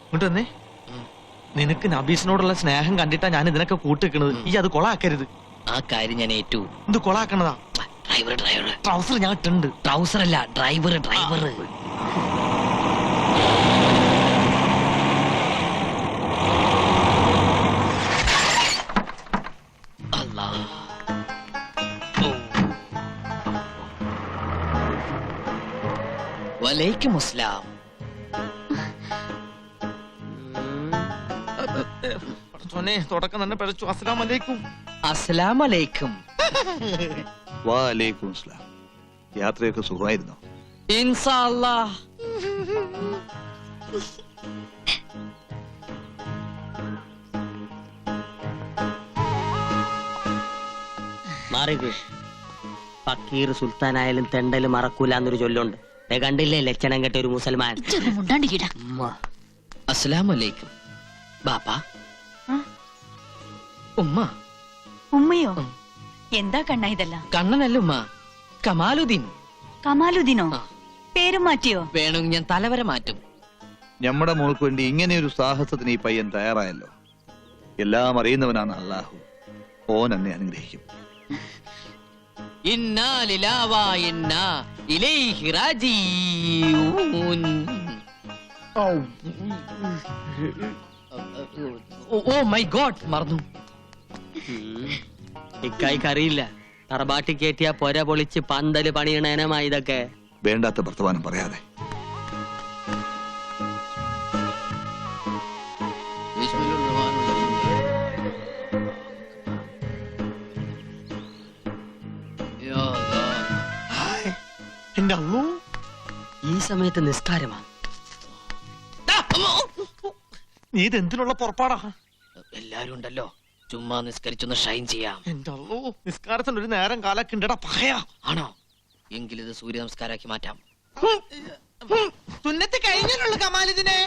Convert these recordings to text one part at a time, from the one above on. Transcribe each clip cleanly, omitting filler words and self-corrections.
ഇങ്ങോട്ട് വന്നേ. നിനക്ക് നബീസിനോടുള്ള സ്നേഹം കണ്ടിട്ടാ ഞാൻ ഇതിനൊക്കെ കൂട്ടിക്കണത്. ഈ അത് കൊളാക്കരുത്. ആ കാര്യം ഞാൻ ഏറ്റു. ഇത് കൊളാക്കണതാ. ഡ്രൈവർ ട്രൗസർ ഞാൻ ഇട്ടുണ്ട്. ട്രൗസർ അല്ല, ഡ്രൈവർ. വലൈക്കും അസ്സലാം. തുടക്കം തന്നെ പിഴച്ചു. അസ്സലാമു അലൈക്കും. അസ്സലാമു അലൈക്കും. വഅലൈക്കും അസ്സലാം. യാത്രയൊക്കെ സുഖമായിരുന്നോ? ഇൻഷാ അല്ലാഹ്. മാറിക്ക്. ഫക്കീർ സുൽത്താനായാലും തെണ്ടല് മറക്കൂല എന്നൊരു ചൊല്ലുണ്ട്. കണ്ടില്ലേ ലക്ഷണം കെട്ട ഒരു മുസൽമാൻ. അസ്സലാമു അലൈക്കും. ബാപ്പാ. ഉമ്മ. ഉമ്മയോ? എന്താ കണ്ണ ഇതെല്ലാം? കണ്ണനല്ല ഉമ്മ, കമാലുദ്ദീൻ. കമാലുദ്ദീനോ? പേരും മാറ്റിയോ? വേണമെങ്കിൽ ഞാൻ തലവരെ മാറ്റും. നമ്മുടെ മോൾക്ക് വേണ്ടി ഇങ്ങനെയൊരു സാഹസത്തിന് ഈ പയ്യൻ തയ്യാറായല്ലോ. എല്ലാം അറിയുന്നവനാണ് അല്ലാഹു. ഓൻ എന്നെ അനുഗ്രഹിക്കും. ഇന്നാ ലില്ലാഹി വ ഇന്നാ ഇലൈഹി റാജിഊൻ. ഓ മൈ ഗോഡ്, മറന്നു. ഇക്കായിക്ക് അറിയില്ല. തറബാട്ടി കയറ്റിയ പൊര പൊളിച്ച് പന്തല് പണിയണേനമാ ഇതൊക്കെ. വേണ്ടാത്ത വർത്തമാനം പറയാതെ. എന്റെ അള്ളോ, ഈ സമയത്ത് നിസ്കാരമാ. നീ ഇത് എന്തിനുള്ള പുറപ്പാടാ? എല്ലാരും ഉണ്ടല്ലോ, ചുമ്മാ നിസ്കരിച്ചൊന്ന് ഷൈൻ ചെയ്യാം. എന്റെ അള്ളോ, നിസ്കാരത്തിന് ഒരു നേരം കാലൊക്കെ ഉണ്ടടാ. പകയാ ആണോ? എങ്കിൽ ഇത് സൂര്യ നമസ്കാരാക്കി മാറ്റാം. സുന്നത്ത് കഴിഞ്ഞല്ലോ കമാലിദിനെ.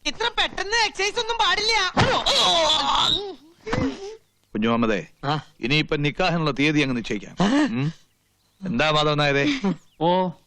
ഇത്ര പെട്ടെന്ന് എക്സസൈസ് ഒന്നും പാടില്ല. കുഞ്ഞുമുഹമ്മദേ, ഇനിയിപ്പൊ നിക്കാഹിനുള്ള തീയതി അങ്ങ് നിശ്ചയിക്കാം. എന്താ മാധവൻ നായരെ? ഓ,